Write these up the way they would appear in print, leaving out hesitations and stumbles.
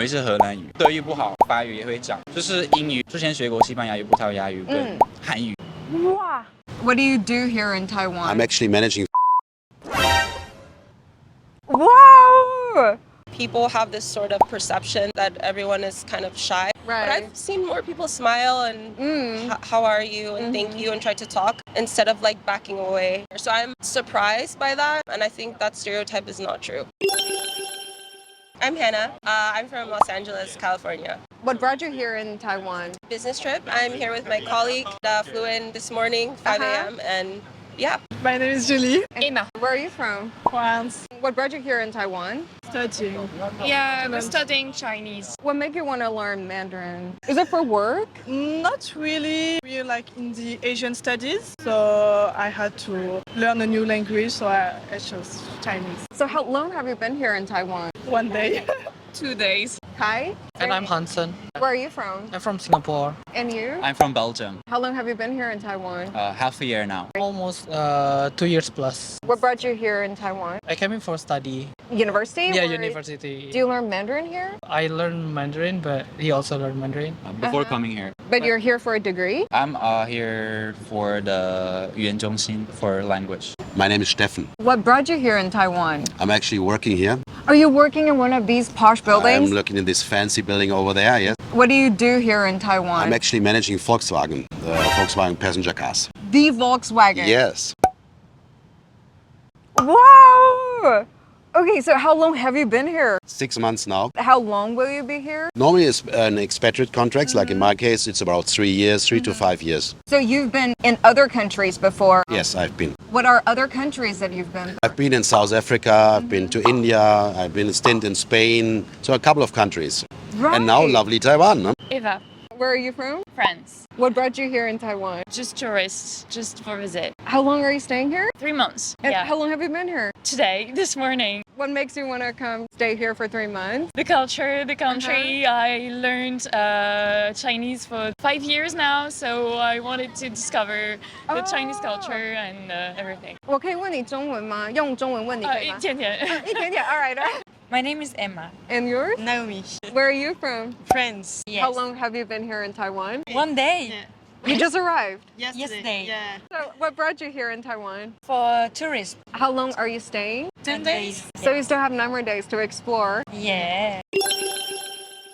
我是荷兰语，德语不好，法语也会讲，就是英语。之前学过西班牙语、葡萄牙语跟韩语。哇 What do you do here in Taiwan? I'm actually managing. Wow! People have this sort of perception that everyone is kind of shy. Right. But I've seen more people smile and how are you and thank you and try to talk instead of like backing away. So I'm surprised by that, and I think that stereotype is not true. I'm Hannah. I'm from Los Angeles, California. What brought you here in Taiwan? Business trip. I'm here with my colleague. Flew in this morning, 5 a.m. and yeah. My name is Julie. Emma. Where are you from? France. What brought you here in Taiwan? Studying. Yeah, we're studying Chinese. What made you want to learn Mandarin? Is it for work? Not really. We're like in the Asian studies, so I had to learn a new language, so I chose Chinese. So how long have you been here in Taiwan? One day. 2 days. Hi. And I'm Hansen. Where are you from? I'm from Singapore. And you? I'm from Belgium. How long have you been here in Taiwan? Half a year now. Almost 2 years plus. What brought you here in Taiwan? I came in for study. University? Yeah, or university. Do you learn Mandarin here? I learned Mandarin, but he also learned Mandarin. Before coming here. But you're here for a degree? I'm here for the 语言中心 for language. My name is Steffen. What brought you here in Taiwan? I'm actually working here. Are you working in one of these posh buildings? I'm looking in this fancy building over there, yes. What do you do here in Taiwan? I'm actually managing Volkswagen, Volkswagen passenger cars. The Volkswagen? Yes. Wow! Okay, so how long have you been here? 6 months now. How long will you be here? Normally it's an expatriate contract, like in my case, it's about 3 years, 3 to 5 years. So you've been in other countries before? Yes, I've been. What are other countries that you've been? I've been in South Africa, I've been to India, I've been a stint in Spain, so a couple of countries. Right. And now lovely Taiwan. Huh? Eva, Where are you from? France. What brought you here in Taiwan? Just tourists, just for visit. How long are you staying here? 3 months. And Yeah. how long have you been here? Today, this morning. What makes you want to come stay here for 3 months? The culture, the country. I learned Chinese for 5 years now, so I wanted to discover the Chinese culture and everything. 我可以问你中文吗？用中文问你可以吗？一点点。一点点 All right. My name is Emma. And yours? Naomi. Where are you from? France. Yes. How long have you been here in Taiwan? One day. You just arrived. Yesterday. Yeah. So what brought you here in Taiwan? For tourists. How long are you staying? 10 days. So you still have a number of days to explore. Yeah.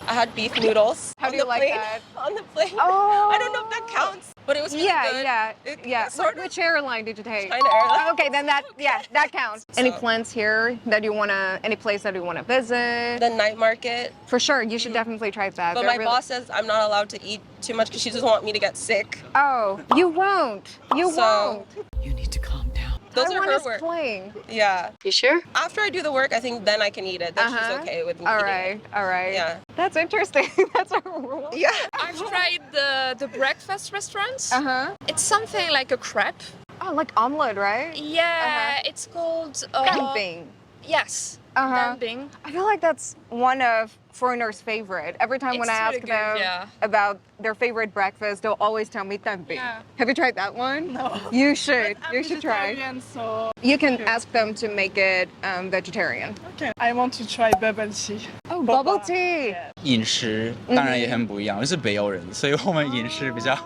I had beef noodles. How on do you the like plane. that? On the plane. Oh. I don't know if that counts, but it was really good. Yeah. Sort of Which airline did you take? China Airlines. Okay, then that counts. Any plans here that you wanna? Any place that you wanna visit? The night market. For sure, you should definitely try that. But my boss says I'm not allowed to eat too much because she doesn't want me to get sick. Oh, you won't. You So- won't. You need to calm down. Those Taiwan are her is words. plain. Yeah. You sure? After I do the work, I think then I can eat it. Then she's okay with me All eating right. All right. Yeah. That's interesting. That's a rule. it. Yeah. I've tried the breakfast restaurants. Uh-huh. It's something like a crepe. Oh, like omelet, right? Yeah, it's called... Dumping. Yes, Uh-huh. dumping. I feel like that's one of foreigners' favorite. Every time when It's I really ask good, them yeah. about their favorite breakfast, they'll always tell me dumping. Yeah. Have you tried that one? No. You should. I'm You should try. vegetarian, so You can ask them to make it vegetarian. okay. I want to try bubble tea. Oh, bubble tea. Yeah. 饮食当然也很不一样，我是北欧人，所以我们饮食比较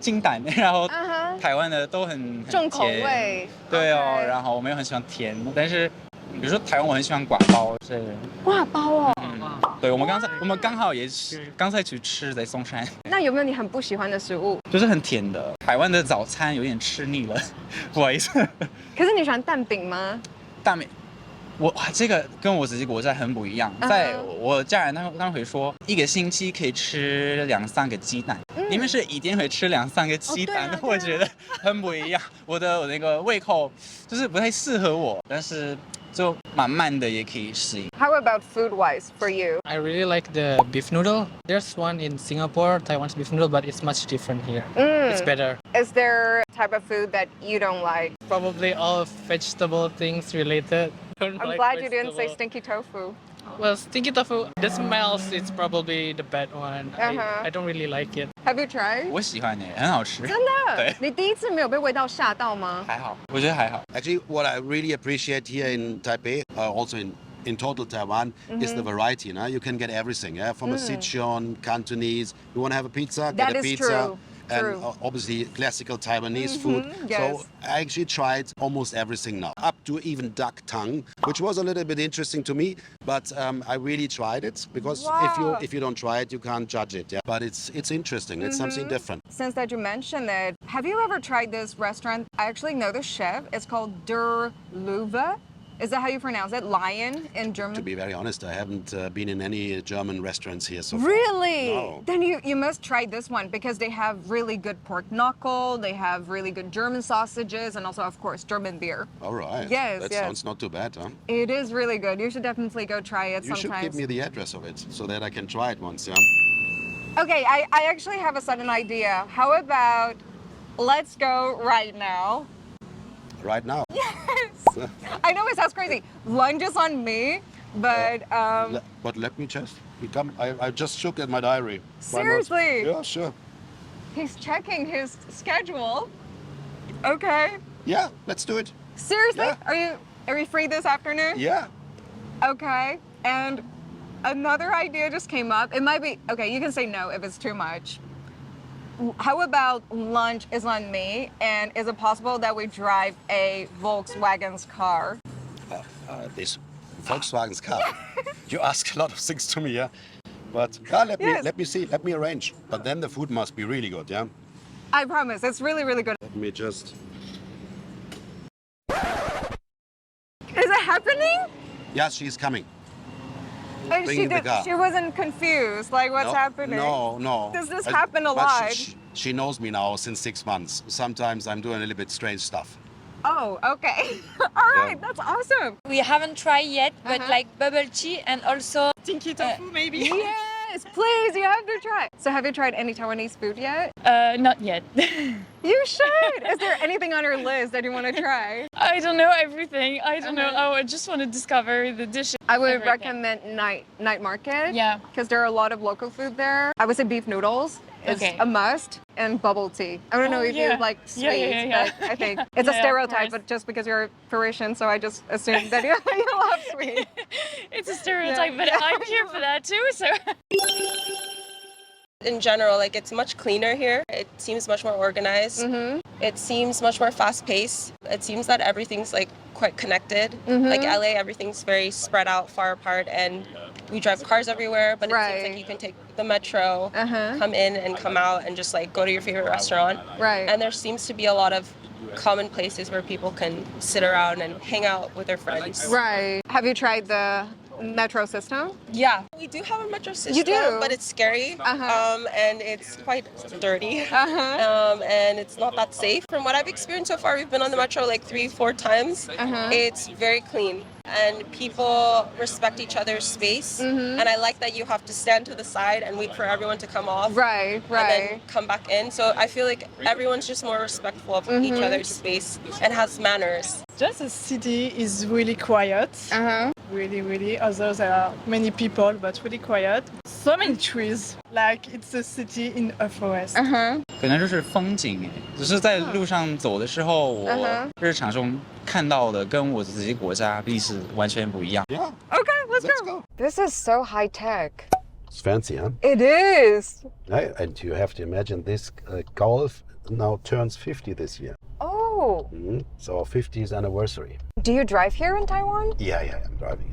清淡，然后嗯哼，台湾的都很重口甜。味。对哦， OK 然后我们又很喜欢甜，但是比如说台湾我很喜欢刈包，是挂包哦。对，我们刚好也刚才去吃在松山，那有没有你很不喜欢的食物？就是很甜的。台湾的早餐有点吃腻了，不好意思。可是你喜欢蛋饼吗？大美，这个跟我自己国家很不一样。在我家人他们会说，一个星期可以吃2-3个鸡蛋，你们是一定会吃2-3个鸡蛋，我觉得很不一样。我的那个胃口就是不太适合我，但是就慢慢的也可以适应。 How about food-wise for you? I really like the beef noodle. There's one in Singapore, Taiwan's beef noodle, but it's much different here. It's better. Is there a type of food that you don't like? Probably all vegetable things related. I'm glad you didn't say stinky tofu. Well, stinky tofu, the smells is probably the bad one. I don't really like it. Have you tried? 我喜欢很好吃。真的？对，你第一次没有被味道吓到吗？还好，我觉得还好。 Actually, what I really appreciate here in Taipei, also in in total Taiwan is the variety. Now you can get everything, yeah, from a Sichuan, Cantonese. You want to have a pizza? That get a is pizza. true. And True. obviously classical Taiwanese food. yes. So I actually tried almost everything now, up to even duck tongue, which was a little bit interesting to me. But I really tried it because if you don't try it, you can't judge it. Yeah, but it's interesting. It's something different. Since that you mentioned it, have you ever tried this restaurant? I actually know the chef. It's called Der Löwe. Is that how you pronounce it? Lion in German? To be very honest, I haven't been in any German restaurants here so far. Really? No. Then you must try this one because they have really good pork knuckle, they have really good German sausages, and also, of course, German beer. All right. Yes, That yes. sounds not too bad, huh? It is really good. You should definitely go try it You sometimes. should give me the address of it so that I can try it once, yeah? Okay, I actually have a sudden idea. How about let's go right now? Right now. Yes. I know it sounds crazy. Lunch is on me, but But let me just become. I just shook at my diary. Why not? Seriously? Yeah, sure. he's checking his schedule. Okay. Yeah, let's do it. Seriously? Yeah. Are you free this afternoon? Yeah. Okay. And another idea just came up. It might be okay, you can say no if it's too much. How about lunch is on me, and is it possible that we drive a Volkswagen's car? This Volkswagen's car. You ask a lot of things to me, yeah. But Yes. let me see. Let me arrange. But then the food must be really good, yeah. I promise, it's really, really good. Let me just. Is it happening? Yeah, she's coming. And Bringing the car. she wasn't confused, like what's No, happening? No. Does this happen a but lot? She knows me now since 6 months. Sometimes I'm doing a little bit strange stuff. Oh, okay. All right, Yeah. that's awesome. We haven't tried yet, but like bubble tea and also Tinky tofu, maybe. Yes, please, you have to try. So have you tried any Taiwanese food yet? Not yet. You should. Is there anything on your list that you want to try? I don't know everything. I don't know. Oh, I just want to discover the dishes. I would everything. recommend night market. Yeah. Because there are a lot of local food there. I would say beef noodles is Okay. a must, and bubble tea. I don't know Oh, if yeah. you like Yeah, sweets, yeah. but I think it's a Yeah, of stereotype, course. but just because you're Parisian, so I just assumed that you love sweets. It's a stereotype, but I'm here for that too. So. In general, like it's much cleaner here. It seems much more organized. It seems much more fast-paced. It seems that everything's like quite connected. Like LA, everything's very spread out, far apart, and we drive cars everywhere. But it seems Right. like you can take the metro, come in and come out, and just like go to your favorite restaurant. Right. And there seems to be a lot of common places where people can sit around and hang out with their friends. Right. Have you tried the metro system? Yeah, we do have a metro system, You do? but it's scary, and it's quite dirty, Uh-huh. and it's not that safe. From what I've experienced so far, we've been on the metro like 3-4 times. It's very clean, and people respect each other's space, and I like that you have to stand to the side and wait for everyone to come off. Right, And right. then come back in. So I feel like everyone's just more respectful of each other's space and has manners. Just the city is really quiet. Uh-huh. Really, really. Although there are many people, but really quiet. So many trees. Like it's a city in a forest. Uh-huh. 可能就是风景哎，只是在路上走的时候，我日常中看到的跟我自己国家历史完全不一样。 Yeah, Okay, let's let's go. go. This is so high tech. It's fancy, huh? It is. Yeah, and you have to imagine this Golf now turns 50 this year. Oh. So 50th anniversary. Do you drive here in Taiwan? Yeah, I'm driving.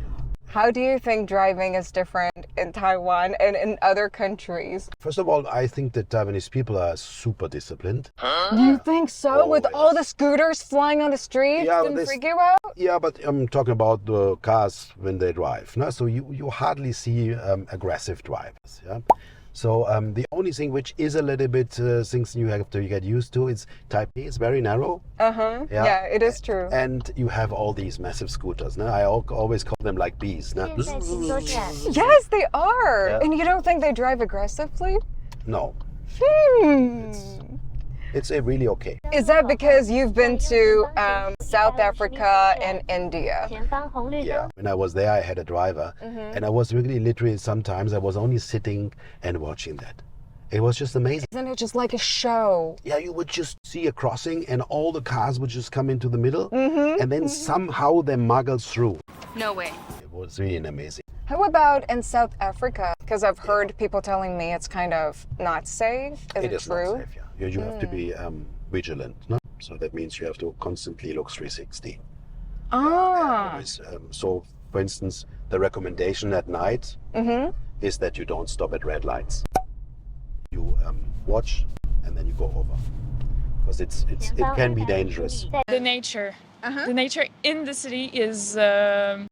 How do you think driving is different in Taiwan and in other countries? First of all, I think that Taiwanese people are super disciplined. You think so? Oh, With all the scooters flying on the streets Yeah, didn't this- freak you out? Yeah, but I'm talking about the cars when they drive. No? So you hardly see aggressive drivers. Yeah. So the only thing which is a little bit things you have to get used to is Taipei is very narrow. Uh-huh. Yeah, it is true. And you have all these massive scooters. No? I always call them like bees. No? Yes, they are. Yeah. And you don't think they drive aggressively? No, it's really okay. Is that because you've been to South Africa and India? Yeah. When I was there, I had a driver, and I was really literally sometimes I was only sitting and watching that. It was just amazing. Isn't it just like a show? Yeah, you would just see a crossing, and all the cars would just come into the middle, and then somehow they muggle through. No way. It was really amazing. How about in South Africa? Because I've heard people telling me it's kind of not safe. Is it It is true? not safe, yeah. You have to be vigilant, no? So that means you have to constantly look 360. Ah. So, for instance, the recommendation at night is that you don't stop at red lights. You watch and then you go over, because it can be dangerous. The nature. The nature in the city is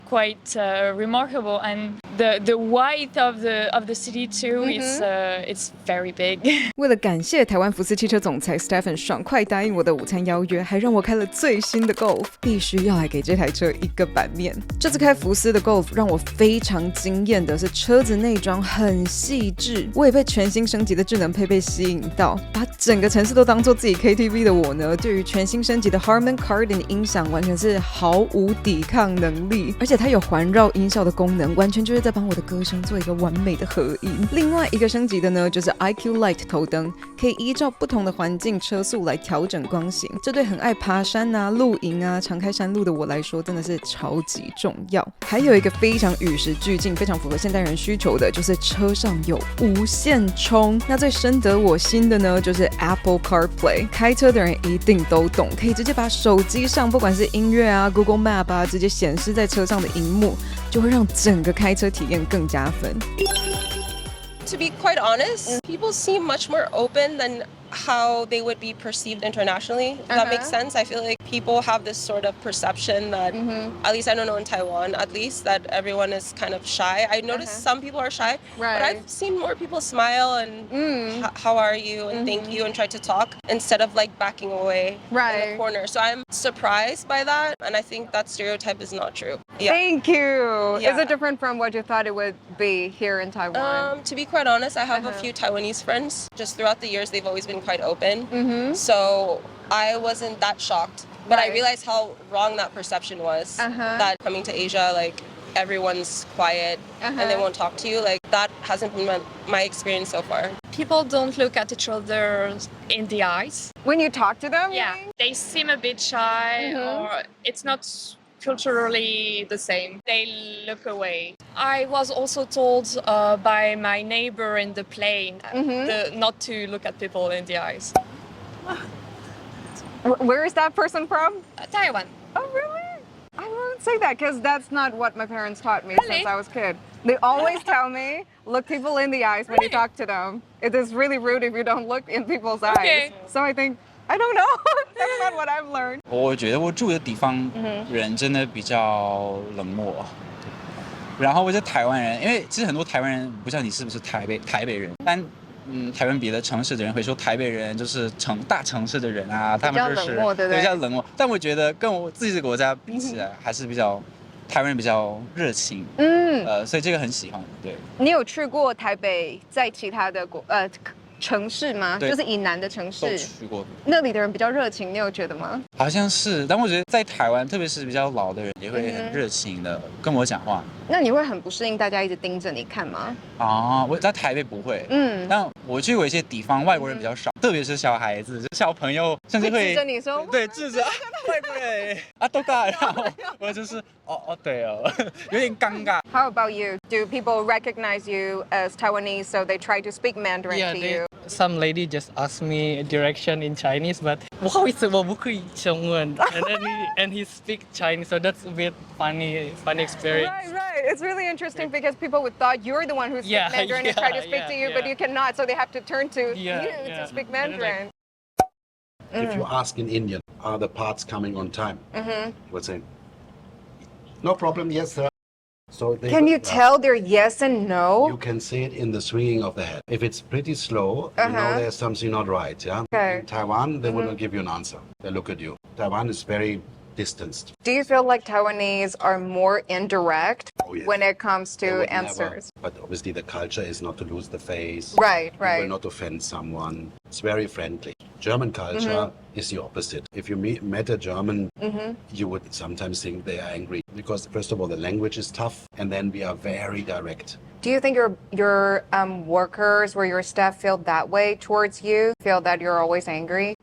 quite remarkable, and the width of the city too. It's very big. 为了感谢台湾福斯汽车总裁 Stephen 爽快答应我的午餐邀约，还让我开了最新的 Golf， 必须要来给这台车一个版面。这次开福斯的 Golf 让我非常惊艳的是车子内装很细致，我也被全新升级的智能配备吸引到，把整个城市都当做自己 KTV 的我呢，对于全新升级的 Harman Kardon 音响完全是毫无抵抗能力，而且它有环绕音效的功能，完全就是在帮我的歌声做一个完美的合音。另外一个升级的呢，就是 IQ Light 头灯，可以依照不同的环境车速来调整光型，这对很爱爬山啊、露营啊、常开山路的我来说真的是超级重要。还有一个非常与时俱进、非常符合现代人需求的，就是车上有无线充。那最深得我心的呢，就是 Apple CarPlay， 开车的人一定都懂，可以直接把手机上不管是音乐啊、Google Map 啊，直接显示在车上的荧幕，就会让整个开车体验更加分。To be quite honest, people seem much more open than how they would be perceived internationally. If that makes sense. I feel like people have this sort of perception that, at least I don't know in Taiwan, at least that everyone is kind of shy. I noticed some people are shy, but I've seen more people smile and how are you and thank you and try to talk instead of like backing away in the corner. So I'm surprised by that, and I think that stereotype is not true. Yeah. Thank you. Yeah. Is it different from what you thought it would be here in Taiwan? To be quite honest, I have a few Taiwanese friends. Just throughout the years, they've always been quite open. So I wasn't that shocked. But I realized how wrong that perception was. That coming to Asia, like, everyone's quiet and they won't talk to you. Like, that hasn't been my experience so far. People don't look at each other in the eyes. When you talk to them? Yeah, they seem a bit shy, or it's not culturally the same. They look away. I was also told by my neighbor in the plane not to look at people in the eyes. Where is that person from? Taiwan. Oh, really? I won't say that because that's not what my parents taught me Really? since I was a kid. They always tell me, look people in the eyes when you talk to them. It is really rude if you don't look in people's eyes. So I think, I don't know. That's not what I've learned. 我觉得我住的地方人真的比较冷漠。然后我觉得台湾人，因为其实很多台湾人不知道你是不是台北人，但台湾别的城市的人会说台北人就是大城市的人啊，他们就是比较冷漠。但我觉得跟我自己的国家比起来，还是比较台湾人比较热情。所以这个很喜欢。对。你有去过台北，在其他的城市吗？就是以南的城市。都去过。那里的人比较热情，你有觉得吗？好像是，但我觉得在台湾，特别是比较老的人，也会很热情的跟我讲话。那你会很不适应大家一直盯着你看吗？我在台北不会，但我去过一些地方，外国人比较少，特别是小孩子、小朋友，甚至会指着你说，对，指着外国人都大，然后我就是对哦，有点尴尬。How about you? Do people recognize you as Taiwanese, so they try to speak Mandarin to you? Some lady just asked me a direction in Chinese, but and he speaks Chinese, so that's a bit funny experience. Right. It's really interesting because people would thought you're the one who speaks Mandarin and try to speak to you, but you cannot, so they have to turn to you to speak Mandarin. If you ask in Indian, are the parts coming on time? You would say, no problem, yes, sir. So can you tell they're yes and no? You can see it in the swinging of the head. If it's pretty slow, you know there's something not right. Yeah. Okay. In Taiwan, they will not give you an answer. They look at you. Taiwan is very distanced. Do you feel like Taiwanese are more indirect when it comes to answers? But obviously, the culture is not to lose the face. Right. You will not offend someone. It's very friendly. German culture is the opposite. If you met a German, you would sometimes think they are angry because, first of all, the language is tough, and then we are very direct. Do you think your workers or your staff feel that way towards you? Feel that you're always angry?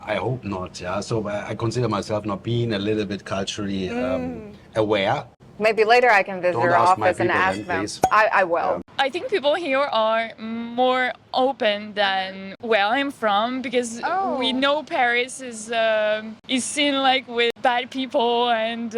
I hope not. Yeah. So I consider myself not being a little bit culturally aware. Maybe later I can visit Don't your ask my office and people ask then, them. please. I will. I think people here are more open than where I'm from because we know Paris is seen like with bad people and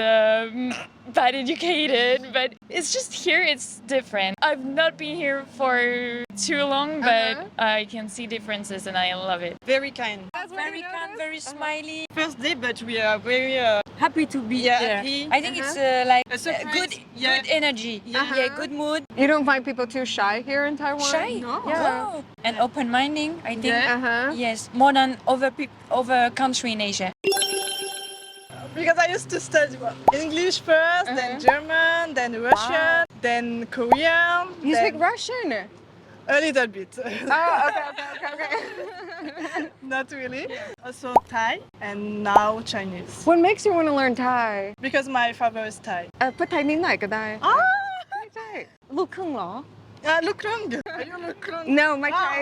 bad educated, but it's just here it's different. I've not been here for too long, but I can see differences and I love it. Very kind. That's Very kind, very smiley. First day, but we are very Happy to be there. happy. I think it's like A surprise. good energy. Yeah. Good mood. You don't find people too shy here in Taiwan? Shy. No. Yeah. And open-minded, I think. Uh-huh. Yes, more than over country in Asia. Because I used to study English first, then German, then Russian, then Korean. You then speak Russian? a little bit. Oh, okay. Not really. Also Thai and now Chinese. What makes you want to learn Thai? Because my father is Thai. พูดไทยนิดหน่อยก็ได้ ใช่ลูกครึ่งเหรอ Look wrong. Are you look wrong? No, my Thai.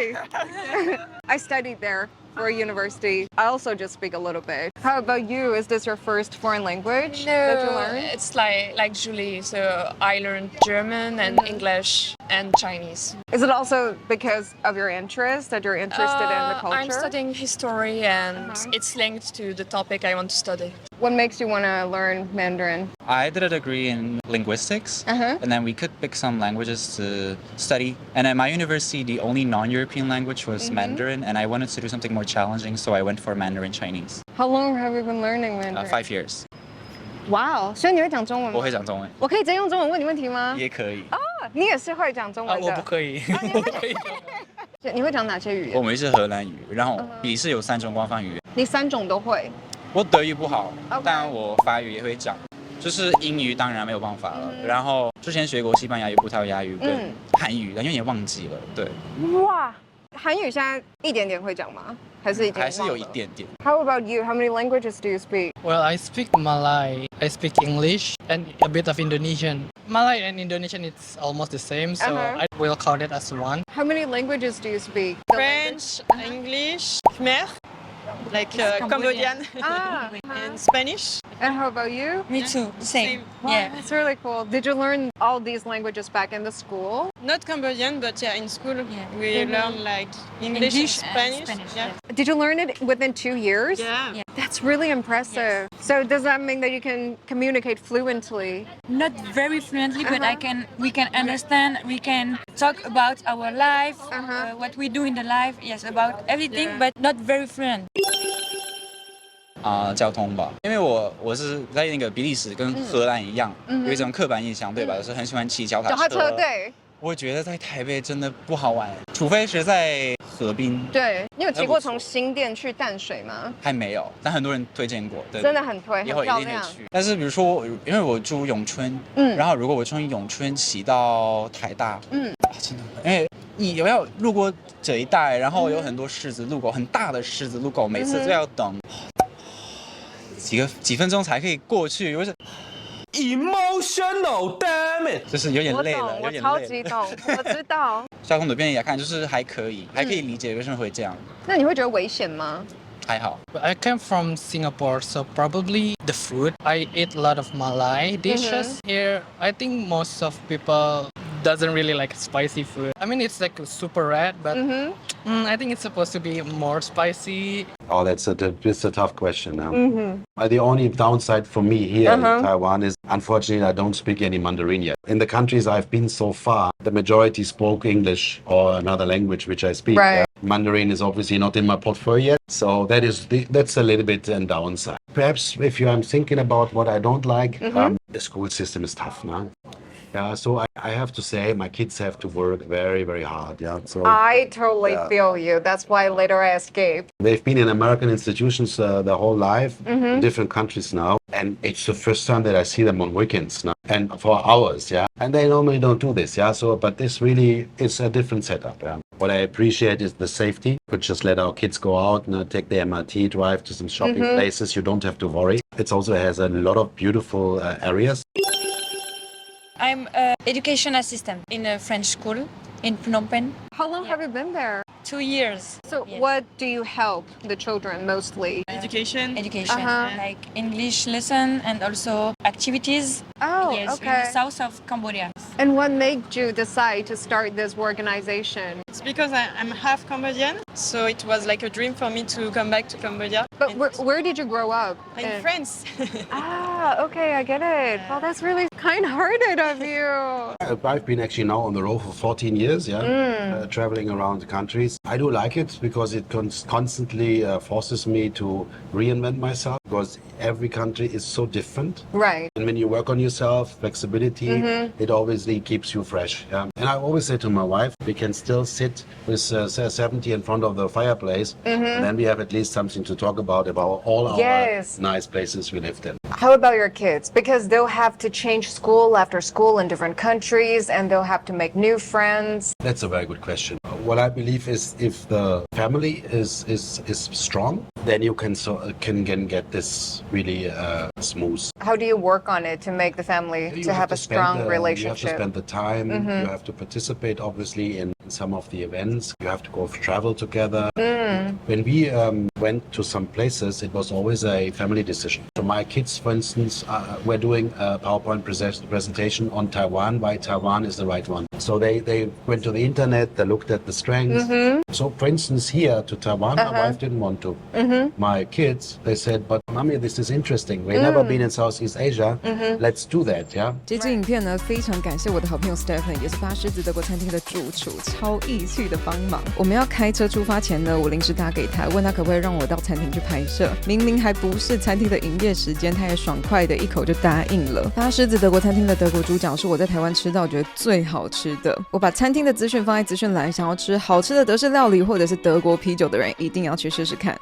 I studied there for a university. I also just speak a little bit. How about you? Is this your first foreign language that you learned? It's like Julie. So I learned German and English and Chinese. Is it also because of your interest that you're interested in the culture? I'm studying history and it's linked to the topic I want to study. What makes you want to learn Mandarin? I did a degree in linguistics, and then we could pick some languages to study. And at my university, the only non-European language was Mandarin, and I wanted to do something more challenging, so I went for Mandarin Chinese. How long have you been learning Mandarin? 5 years. Wow. 所以你会讲中文吗？我会讲中文，我可以直接用中文问你问题吗？也可以。你也是会讲中文的。我不可以，我不可以。你会讲哪些语言？我们是荷兰语，然后笔试有3种官方语言。你3种都会。我德语不好 OK 但我法语也会讲，就是英语当然没有办法了。然后之前学过西班牙语、葡萄牙语跟韩语，但有点忘记了。对，哇，韩语现在一点点会讲吗？还是已经忘了？还是有一点点。How about you? How many languages do you speak? Well, I speak Malay, I speak English, and a bit of Indonesian. Malay and Indonesian, it's almost the same, so I will count it as one. How many languages do you speak? French, English, Khmer, like Cambodian, and Spanish. And how about you? Me too. Same. Wow, Yeah. that's really cool. Did you learn all these languages back in the school? Not Cambodian, but yeah, in school we learn like English and Spanish. Yeah. Did you learn it within 2 years? Yeah. That's really impressive. So does that mean that you can communicate fluently? Not very fluently, but we can understand. We can talk about our life, what we do in the life. Yes, about everything, but not very fluent. 交通吧，因为我是在那个比利时跟荷兰一样，有一种刻板印象，对吧？就是很喜欢骑脚踏车。对。我觉得在台北真的不好玩，除非是在河滨。对，你有骑过从新店去淡水吗？还没有，但很多人推荐过，对，真的很推，以后一定会去。但是比如说，因为我住永春，然后如果我从永春骑到台大，真的，因为你要路过这一带，然后有很多狮子路口，很大的狮子路口，每次都要等几分钟才可以过去，我是 emotional damn it， 就是有点累了，有点累了。我超级懂，我知道。交通的便利来看，就是还可以理解为什么会这样。那你会觉得危险吗？还好。I came from Singapore, so probably the food. I eat a lot of Malay dishes here. I think most of people doesn't really like spicy food. I mean, it's like super red, but I think it's supposed to be more spicy. Oh, that's a tough question now. The only downside for me here in Taiwan is, unfortunately, I don't speak any Mandarin yet. In the countries I've been so far, the majority spoke English or another language which I speak. Right. Mandarin is obviously not in my portfolio yet, so that's a little bit a downside. Perhaps if I'm thinking about what I don't like, the school system is tough now. Yeah, so I have to say my kids have to work very, very hard. Yeah, so I totally feel you. That's why later I escaped. they've been in American institutions their whole life, in different countries now, and it's the first time that I see them on weekends now, and for hours. Yeah, and they normally don't do this. Yeah, so but this really is a different setup. Yeah. What I appreciate is the safety. We just let our kids go out and take the MRT, drive to some shopping places. You don't have to worry. It also has a lot of beautiful areas. I'm an education assistant in a French school in Phnom Penh. How long have you been there? 2 years. So Yes. what do you help the children mostly? Education. Education, Uh-huh. like English lesson and also activities. Oh, Yes, in okay. the south of Cambodia. And what made you decide to start this organization? It's because I'm half Cambodian, so it was like a dream for me to come back to Cambodia. But And where did you grow up? in France. Ah, okay, I get it. Well, that's really kind-hearted of you. I've been actually now on the road for 14 years, traveling around the countries. I do like it because it constantly forces me to reinvent myself because every country is so different. Right. And when you work on yourself, flexibility, it obviously keeps you fresh. Yeah? And I always say to my wife, we can still sit with 70 in front of the fireplace, and then we have at least something to talk about all our Yes. nice places we lived in. How about your kids? Because they'll have to change school after school in different countries and they'll have to make new friends. That's a very good question. What I believe is if the family is strong, then you can get this really smooth. How do you work on it to make the family You to have a spend strong You have relationship? to spend the time. You have to participate, obviously, in some of the events. You have to go travel together. When we went to some places, it was always a family decision. So my kids, for instance, were doing a PowerPoint presentation on Taiwan, why Taiwan is the right one. So they went to the internet, they looked at the strengths. So for instance, here to Taiwan, my wife didn't want to. My kids, they said, but mommy, this is interesting. We've never been in Southeast Asia. Let's do that, yeah? 这支影片呢，非常感谢我的好朋友 Stephen， 也是巴狮子德国餐厅的主厨，超义气的帮忙。我们要开车出发前呢，我临时打给他，问他可不可以让我到餐厅去拍摄。明明还不是餐厅的营业时间，他也爽快的一口就答应了。巴狮子德国餐厅的德国猪脚是我在台湾吃到觉得最好吃的。我把餐厅的资讯放在资讯栏，想要吃好吃的德式料理或者是德国啤酒的人，一定要去试试看。